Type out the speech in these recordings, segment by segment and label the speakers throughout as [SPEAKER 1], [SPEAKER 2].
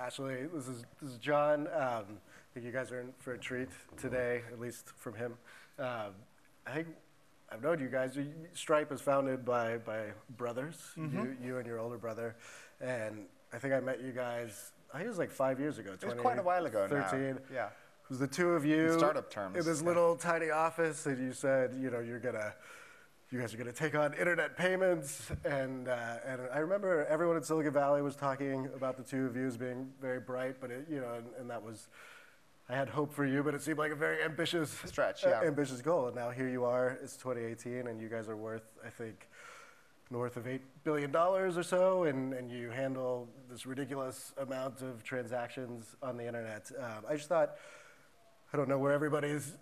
[SPEAKER 1] Ashlee. This is John. I think you guys are in for a treat today, at least from him. I think I've known you guys. Stripe is founded by brothers, you and your older brother, and I think I met you guys. I think it was like 5 years ago.
[SPEAKER 2] It was quite a while ago
[SPEAKER 1] 13.
[SPEAKER 2] now. Yeah.
[SPEAKER 1] It was the two of you
[SPEAKER 2] in startup terms
[SPEAKER 1] in this little tiny office, and you said, you guys are gonna take on internet payments, and I remember everyone in Silicon Valley was talking about the two of you as being very bright, but and that was, I had hope for you, but it seemed like a very ambitious
[SPEAKER 2] stretch,
[SPEAKER 1] ambitious goal. And now here you are. It's 2018, and you guys are worth, I think, north of $8 billion or so, and you handle this ridiculous amount of transactions on the internet. I just thought, I don't know where everybody's,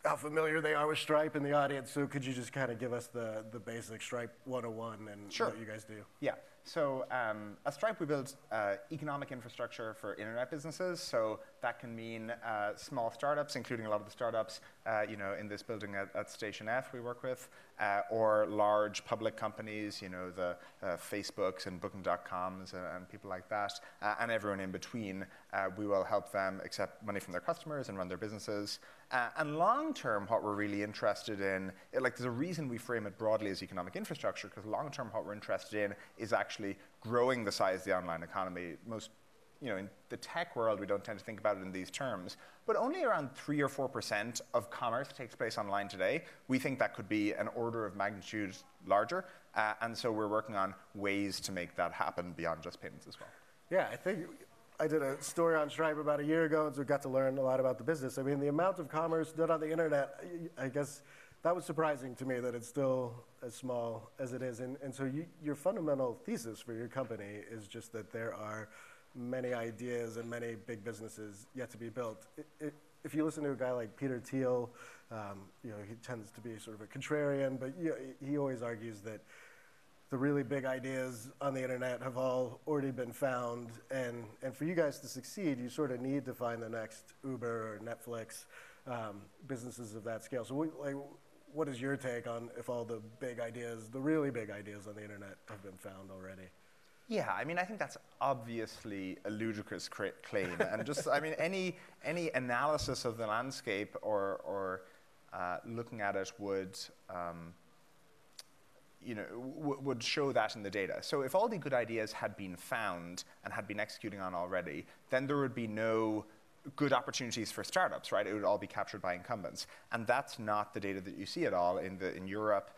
[SPEAKER 1] how familiar they are with Stripe in the audience, so could you just kind of give us the basic Stripe 101 and what you guys do?
[SPEAKER 2] Yeah, so at Stripe we build economic infrastructure for internet businesses, so that can mean small startups, including a lot of the startups in this building at Station F we work with, or large public companies, the Facebooks and Booking.coms and people like that, and everyone in between. We will help them accept money from their customers and run their businesses. And long term, what we're really interested in, there's a reason we frame it broadly as economic infrastructure, because long term what we're interested in is actually growing the size of the online economy. In the tech world, we don't tend to think about it in these terms, but only around 3 or 4% of commerce takes place online today. We think that could be an order of magnitude larger, and so we're working on ways to make that happen beyond just payments as well.
[SPEAKER 1] Yeah, I think I did a story on Stripe about a year ago, and so got to learn a lot about the business. I mean, the amount of commerce done on the internet, I guess that was surprising to me that it's still as small as it is. And so your fundamental thesis for your company is just that there are many ideas and many big businesses yet to be built. If you listen to a guy like Peter Thiel, he tends to be sort of a contrarian, but he always argues that the really big ideas on the internet have all already been found, and for you guys to succeed, you sort of need to find the next Uber or Netflix, businesses of that scale. So what is your take on if all the big ideas, the really big ideas on the internet have been found already?
[SPEAKER 2] Yeah, I mean, I think that's obviously a ludicrous claim, and just, I mean, any analysis of the landscape or looking at it would show that in the data. So if all the good ideas had been found and had been executing on already, then there would be no good opportunities for startups, right? It would all be captured by incumbents, and that's not the data that you see at all in Europe.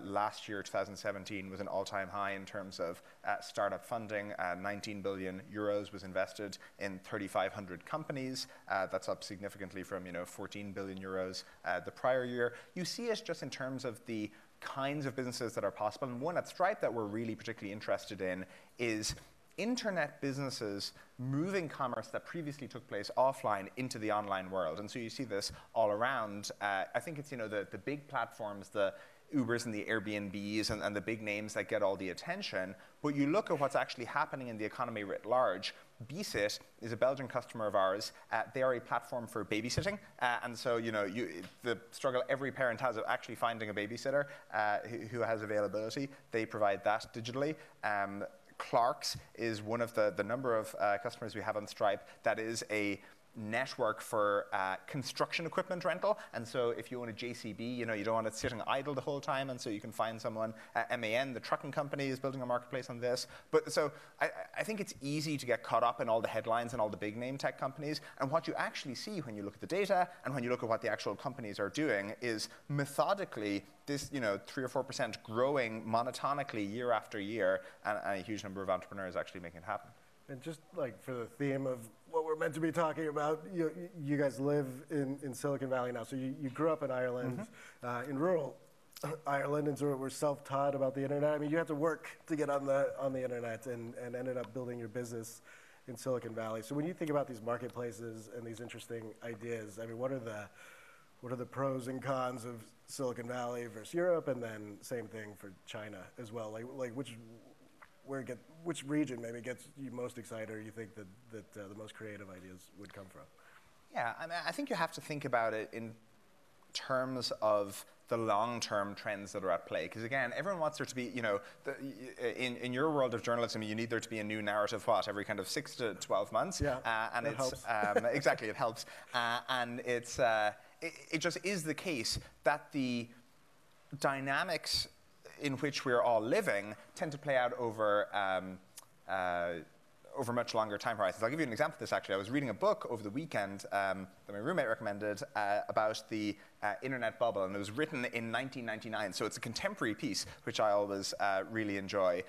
[SPEAKER 2] Last year, 2017, was an all-time high in terms of startup funding. 19 billion euros was invested in 3,500 companies. That's up significantly from 14 billion euros the prior year. You see it just in terms of the kinds of businesses that are possible, and one at Stripe that we're really particularly interested in is internet businesses moving commerce that previously took place offline into the online world. And so you see this all around. I think it's the big platforms, the Ubers and the Airbnbs and the big names that get all the attention. But you look at what's actually happening in the economy writ large. Bsit is a Belgian customer of ours. They are a platform for babysitting. And so the struggle every parent has of actually finding a babysitter who has availability, they provide that digitally. Clark's is one of the number of customers we have on Stripe that is a network for construction equipment rental. And so if you own a JCB, you don't want it sitting idle the whole time, and so you can find someone. MAN, the trucking company, is building a marketplace on this. But so I think it's easy to get caught up in all the headlines and all the big name tech companies, and what you actually see when you look at the data and when you look at what the actual companies are doing is methodically this 3 or 4% growing monotonically year after year, and a huge number of entrepreneurs actually making it happen.
[SPEAKER 1] And just like for the theme of what we're meant to be talking about, you guys live in Silicon Valley now. So you grew up in Ireland, in rural Ireland, and sort of were self-taught about the internet. I mean, you had to work to get on the internet and ended up building your business in Silicon Valley. So when you think about these marketplaces and these interesting ideas, I mean, what are the pros and cons of Silicon Valley versus Europe, and then same thing for China as well? Like which region maybe gets you most excited, or you think that the most creative ideas would come from?
[SPEAKER 2] Yeah, I think you have to think about it in terms of the long-term trends that are at play. Because again, everyone wants there to be, in your world of journalism, you need there to be a new narrative, every kind of 6 to 12 months.
[SPEAKER 1] Yeah,
[SPEAKER 2] and
[SPEAKER 1] it
[SPEAKER 2] it's
[SPEAKER 1] helps.
[SPEAKER 2] exactly, it helps. And it just is the case that the dynamics in which we're all living tend to play out over much longer time horizons. I'll give you an example of this, actually. I was reading a book over the weekend that my roommate recommended about the internet bubble, and it was written in 1999, so it's a contemporary piece, which I always really enjoy.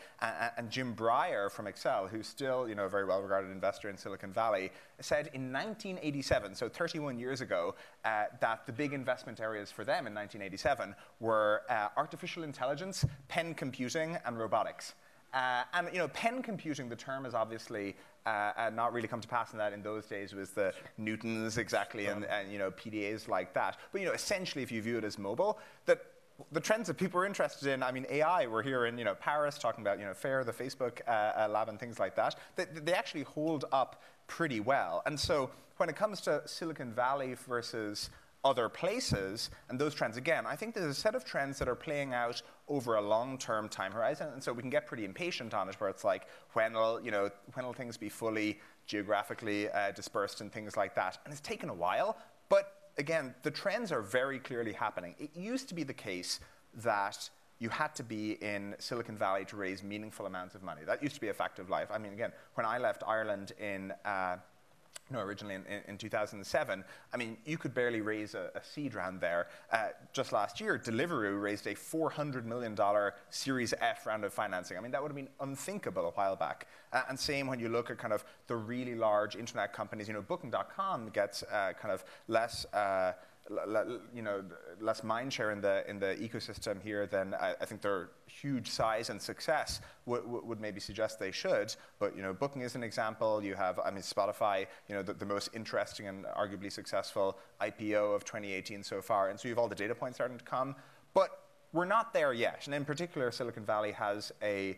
[SPEAKER 2] And Jim Breyer from Excel, who's still a very well-regarded investor in Silicon Valley, said in 1987, so 31 years ago, that the big investment areas for them in 1987 were artificial intelligence, pen computing, and robotics. And pen computing, the term has obviously not really come to pass in those days. It was the Newtons exactly, and PDAs like that. But essentially, if you view it as mobile, that the trends that people are interested in, AI, we're here in Paris talking about FAIR, the Facebook lab, and things like that. They actually hold up pretty well. And so when it comes to Silicon Valley versus other places, and those trends, again, I think there's a set of trends that are playing out over a long-term time horizon, and so we can get pretty impatient on it, where it's like, when will things be fully geographically dispersed and things like that? And it's taken a while, but again, the trends are very clearly happening. It used to be the case that you had to be in Silicon Valley to raise meaningful amounts of money. That used to be a fact of life. Again, when I left Ireland originally in 2007, you could barely raise a seed round there. Just last year, Deliveroo raised a $400 million Series F round of financing. That would have been unthinkable a while back. And same when you look at kind of the really large internet companies. Booking.com gets kind of less mind share in the ecosystem here than I think their huge size and success would maybe suggest they should. But Booking is an example. You have Spotify, the most interesting and arguably successful IPO of 2018 so far, and so you have all the data points starting to come. But we're not there yet, and in particular, Silicon Valley has a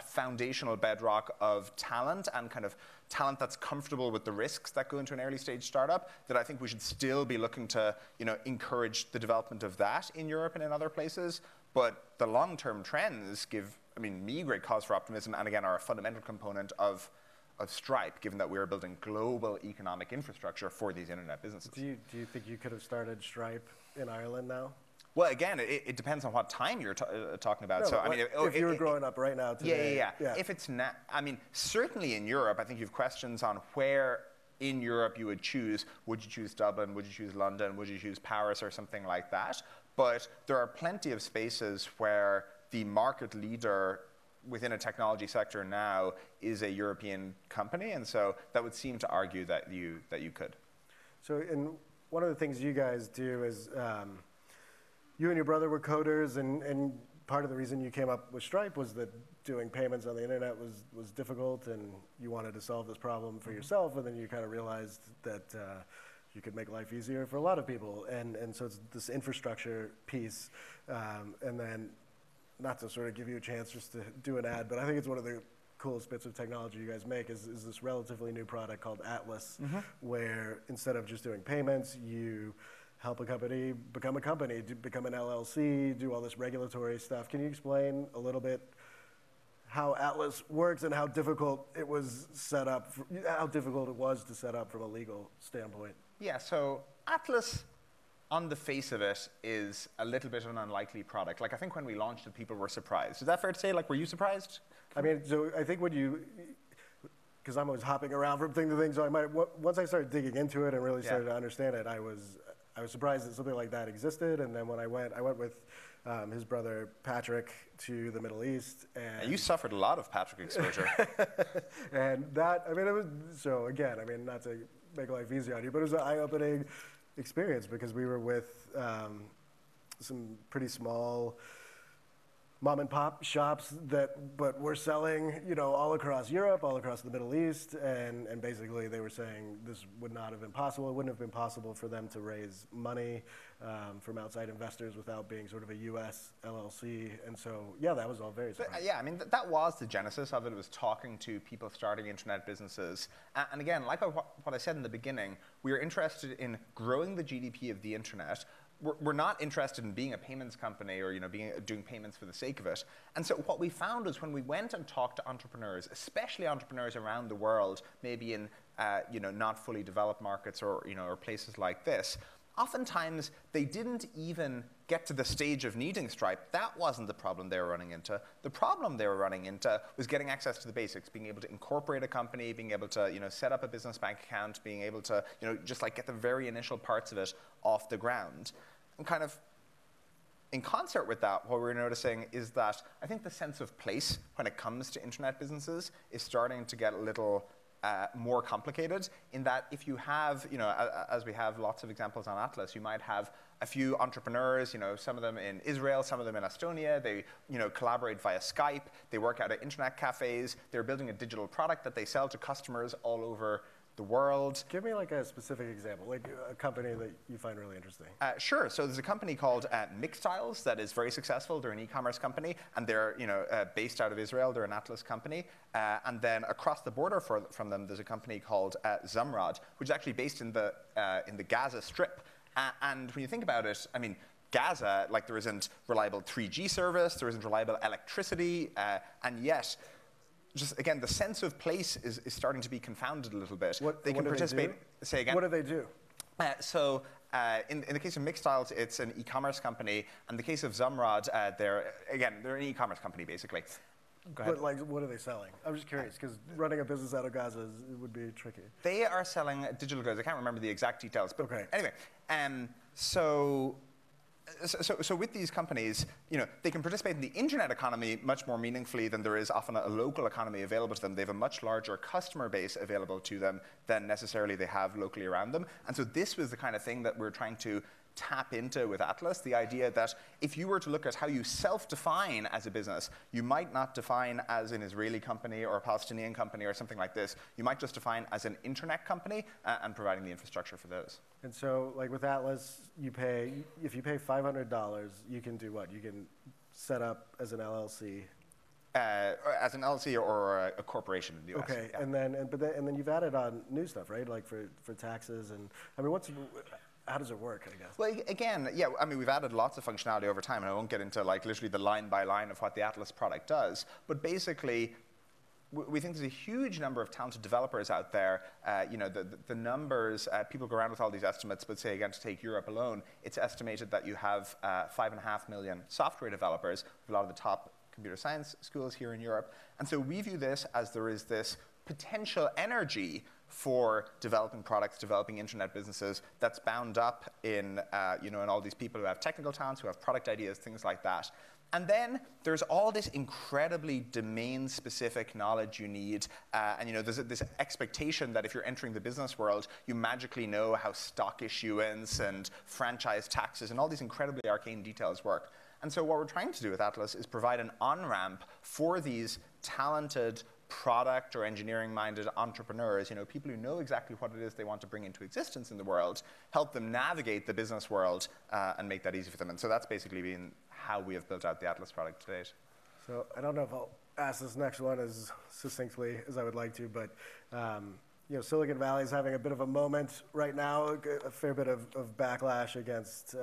[SPEAKER 2] foundational bedrock of talent, and kind of talent that's comfortable with the risks that go into an early stage startup, that I think we should still be looking to encourage the development of that in Europe and in other places. But the long-term trends give me great cause for optimism, and again are a fundamental component of Stripe, given that we are building global economic infrastructure for these internet businesses.
[SPEAKER 1] Do you think you could have started Stripe in Ireland now?
[SPEAKER 2] Well, again, it depends on what time you're talking about.
[SPEAKER 1] No,
[SPEAKER 2] so,
[SPEAKER 1] if you were growing up right now today.
[SPEAKER 2] Yeah. If it's not, certainly in Europe, I think you have questions on where in Europe you would choose. Would you choose Dublin? Would you choose London? Would you choose Paris or something like that? But there are plenty of spaces where the market leader within a technology sector now is a European company, and so that would seem to argue that you could.
[SPEAKER 1] So, one of the things you guys do is. You and your brother were coders, and part of the reason you came up with Stripe was that doing payments on the internet was difficult, and you wanted to solve this problem for yourself, and then you kind of realized that you could make life easier for a lot of people, and so it's this infrastructure piece, and then not to sort of give you a chance just to do an ad, but I think it's one of the coolest bits of technology you guys make is this relatively new product called Atlas, where instead of just doing payments, you help a company, become an LLC, do all this regulatory stuff. Can you explain a little bit how Atlas works and how difficult it was to set up from a legal standpoint?
[SPEAKER 2] Yeah, so Atlas, on the face of it, is a little bit of an unlikely product. I think when we launched it, people were surprised. Is that fair to say? Were you surprised?
[SPEAKER 1] So I think because I'm always hopping around from thing to thing, so once I started digging into it and really started to understand it, I was surprised that something like that existed, and then when I went with his brother Patrick to the Middle East. And
[SPEAKER 2] you suffered a lot of Patrick exposure.
[SPEAKER 1] And that, it was, so again, not to make life easy on you, but it was an eye-opening experience because we were with some pretty small mom and pop shops but were selling, all across Europe, all across the Middle East, and basically they were saying this would not have been possible. It wouldn't have been possible for them to raise money from outside investors without being sort of a U.S. LLC. And so, yeah, that was all very surprising.
[SPEAKER 2] Yeah, I mean, that was the genesis of it. It was talking to people starting internet businesses. And again, like what I said in the beginning, we are interested in growing the GDP of the internet. We're not interested in being a payments company or doing payments for the sake of it. And so what we found was when we went and talked to entrepreneurs, especially entrepreneurs around the world, maybe in not fully developed markets or places like this, oftentimes they didn't even get to the stage of needing Stripe. That wasn't the problem they were running into. The problem they were running into was getting access to the basics, being able to incorporate a company, being able to set up a business bank account, being able to just like get the very initial parts of it off the ground. And kind of in concert with that, what we're noticing is that I think the sense of place when it comes to internet businesses is starting to get a little more complicated, in that if you have, as we have lots of examples on Atlas, you might have a few entrepreneurs, some of them in Israel, some of them in Estonia. They, collaborate via Skype. They work out at internet cafes. They're building a digital product that they sell to customers all over the world.
[SPEAKER 1] Give me like a specific example, like a company that you find really interesting.
[SPEAKER 2] Sure. So there's a company called Mixtiles that is very successful. They're an e-commerce company, and they're based out of Israel. They're an Atlas company. And then across the border from them, there's a company called Zumrad, which is actually based in the Gaza Strip. And when you think about it, I mean, Gaza, like there isn't reliable 3G service, there isn't reliable electricity, and yet, just again, the sense of place is starting to be confounded a little bit.
[SPEAKER 1] What
[SPEAKER 2] they can participate. Say again.
[SPEAKER 1] What do they do?
[SPEAKER 2] In the case of Mixtiles, it's an e-commerce company. In the case of Zumrad, they're an e-commerce company, basically.
[SPEAKER 1] But like, what are they selling? I'm just curious, because running a business out of Gaza would be tricky.
[SPEAKER 2] They are selling digital goods. I can't remember the exact details, but
[SPEAKER 1] okay.
[SPEAKER 2] Anyway, So with these companies, they can participate in the internet economy much more meaningfully than there is often a local economy available to them. They have a much larger customer base available to them than necessarily they have locally around them. And so this was the kind of thing that we're trying to tap into with Atlas, the idea that if you were to look at how you self-define as a business, you might not define as an Israeli company or a Palestinian company or something like this. You might just define as an internet company and providing the infrastructure for those.
[SPEAKER 1] And so, like with Atlas, if you pay $500, you can do what? You can set up as an LLC.
[SPEAKER 2] As an LLC or a corporation in the US.
[SPEAKER 1] Okay,
[SPEAKER 2] yeah.
[SPEAKER 1] and then you've added on new stuff, right? Like for taxes and I mean, how does it work, I guess?
[SPEAKER 2] Well, again, yeah, I mean, we've added lots of functionality over time, and I won't get into like literally the line by line of what the Atlas product does. But basically, we think there's a huge number of talented developers out there. The numbers, people go around with all these estimates, but say, again, to take Europe alone, it's estimated that you have 5.5 million software developers, with a lot of the top computer science schools here in Europe. And so we view this as there is this potential energy for developing products, developing internet businesses that's bound up in all these people who have technical talents, who have product ideas, things like that. And then there's all this incredibly domain-specific knowledge you need. There's this expectation that if you're entering the business world, you magically know how stock issuance and franchise taxes and all these incredibly arcane details work. And so what we're trying to do with Atlas is provide an on-ramp for these talented product or engineering-minded entrepreneurs, people who know exactly what it is they want to bring into existence in the world, help them navigate the business world and make that easy for them. And so that's basically been how we have built out the Atlas product to date.
[SPEAKER 1] So I don't know if I'll ask this next one as succinctly as I would like to, but Silicon Valley is having a bit of a moment right now, a fair bit of backlash against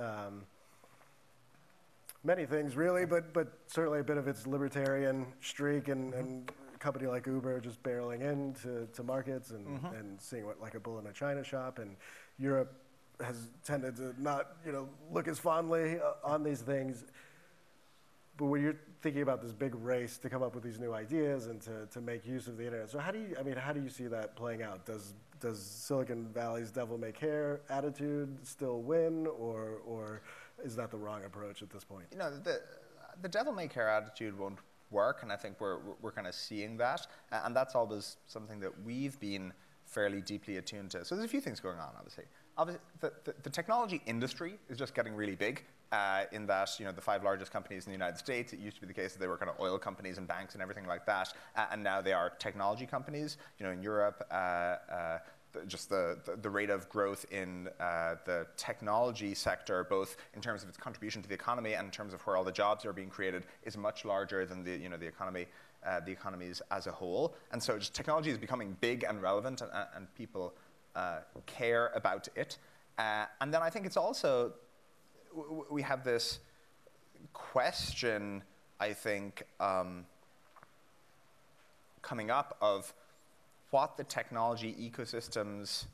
[SPEAKER 1] many things, really, but certainly a bit of its libertarian streak and company like Uber just barreling into markets and seeing what like a bull in a china shop, and Europe has tended to not look as fondly on these things. But when you're thinking about this big race to come up with these new ideas and to make use of the internet, so how do you see that playing out? Does Silicon Valley's devil may care attitude still win, or is that the wrong approach at this point?
[SPEAKER 2] The devil may care attitude won't work, and I think we're kind of seeing that, and that's always something that we've been fairly deeply attuned to. So there's a few things going on, obviously. obviously, the technology industry is just getting really big. In that, the 5 largest companies in the United States, it used to be the case that they were kind of oil companies and banks and everything like that, and now they are technology companies. In Europe, just the rate of growth in the technology sector, both in terms of its contribution to the economy and in terms of where all the jobs are being created, is much larger than the economy, the economies as a whole. And so, just technology is becoming big and relevant, and people care about it. And then I think it's also, we have this question, I think, coming up of what the technology ecosystems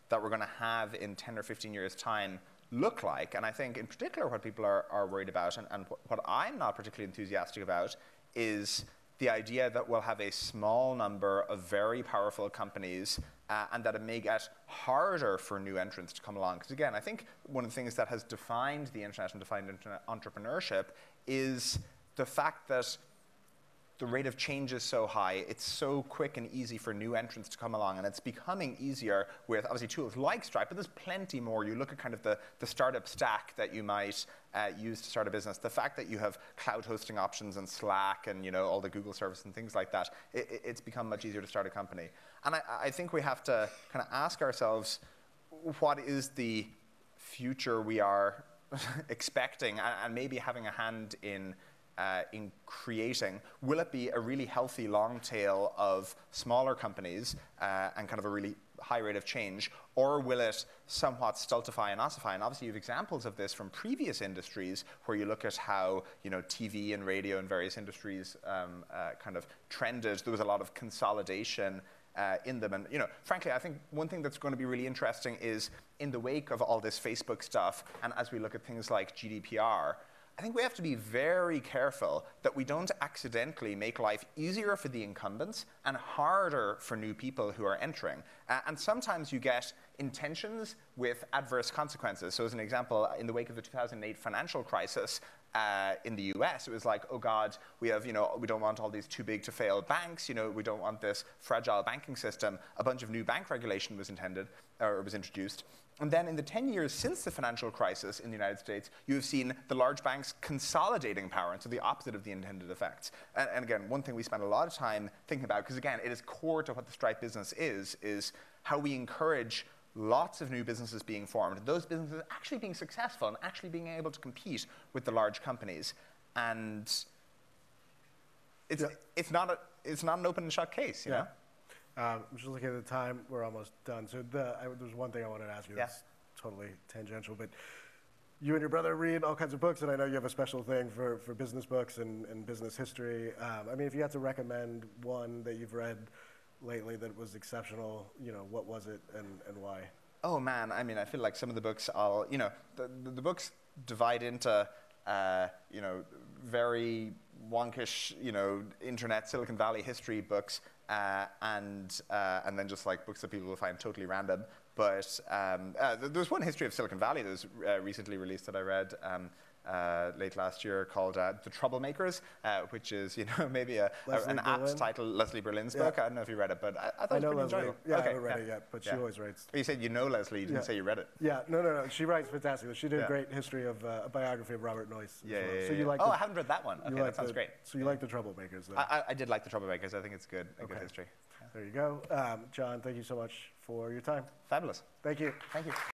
[SPEAKER 2] that we're going to have in 10 or 15 years' time look like. And I think, in particular, what people are worried about, and what I'm not particularly enthusiastic about, is the idea that we'll have a small number of very powerful companies and that it may get harder for new entrants to come along. Because again, I think one of the things that has defined the internet and defined internet entrepreneurship is the fact that the rate of change is so high, it's so quick and easy for new entrants to come along, and it's becoming easier with, obviously, tools like Stripe, but there's plenty more. You look at kind of the startup stack that you might use to start a business. The fact that you have cloud hosting options and Slack and all the Google service and things like that, it's become much easier to start a company. And I think we have to kind of ask ourselves, what is the future we are expecting, and maybe having a hand in creating? Will it be a really healthy long tail of smaller companies and kind of a really high rate of change, or will it somewhat stultify and ossify? And obviously you have examples of this from previous industries where you look at how TV and radio and various industries kind of trended. There was a lot of consolidation in them. And frankly, I think one thing that's going to be really interesting is, in the wake of all this Facebook stuff, and as we look at things like GDPR, I think we have to be very careful that we don't accidentally make life easier for the incumbents and harder for new people who are entering. And sometimes you get intentions with adverse consequences. So as an example, in the wake of the 2008 financial crisis in the US, it was like, oh God, we don't want all these too big to fail banks. We don't want this fragile banking system. A bunch of new bank regulation was introduced. And then in the 10 years since the financial crisis in the United States, you have seen the large banks consolidating power, and so the opposite of the intended effects. And again, one thing we spend a lot of time thinking about, because again, it is core to what the Stripe business is how we encourage lots of new businesses being formed, those businesses actually being successful and actually being able to compete with the large companies. And it's not an open and shut case, you know?
[SPEAKER 1] I'm just looking at the time. We're almost done. So there's one thing I wanted to ask you that's totally tangential. But you and your brother read all kinds of books, and I know you have a special thing for business books and business history. I mean, if you had to recommend one that you've read lately that was exceptional, what was it and why?
[SPEAKER 2] Oh, man. I mean, I feel like some of the books the books divide into, very wonkish, internet Silicon Valley history books, and then just like books that people will find totally random. But there's one history of Silicon Valley that was recently released that I read late last year called The Troublemakers, which is maybe an apt title, Leslie Berlin's book. I don't know if you read it, but I thought it was pretty enjoyable.
[SPEAKER 1] Yeah, I haven't read it yet, but she always writes.
[SPEAKER 2] You said Leslie, you didn't say you read it.
[SPEAKER 1] Yeah, no. She writes fantastic. She did a great history of a biography of Robert Noyce.
[SPEAKER 2] So you like? I haven't read that one. Okay, that sounds great.
[SPEAKER 1] So you like The Troublemakers, then?
[SPEAKER 2] I did like The Troublemakers. I think it's good. A good history.
[SPEAKER 1] There you go. John, thank you so much for your time.
[SPEAKER 2] Fabulous.
[SPEAKER 1] Thank you.
[SPEAKER 2] Thank you.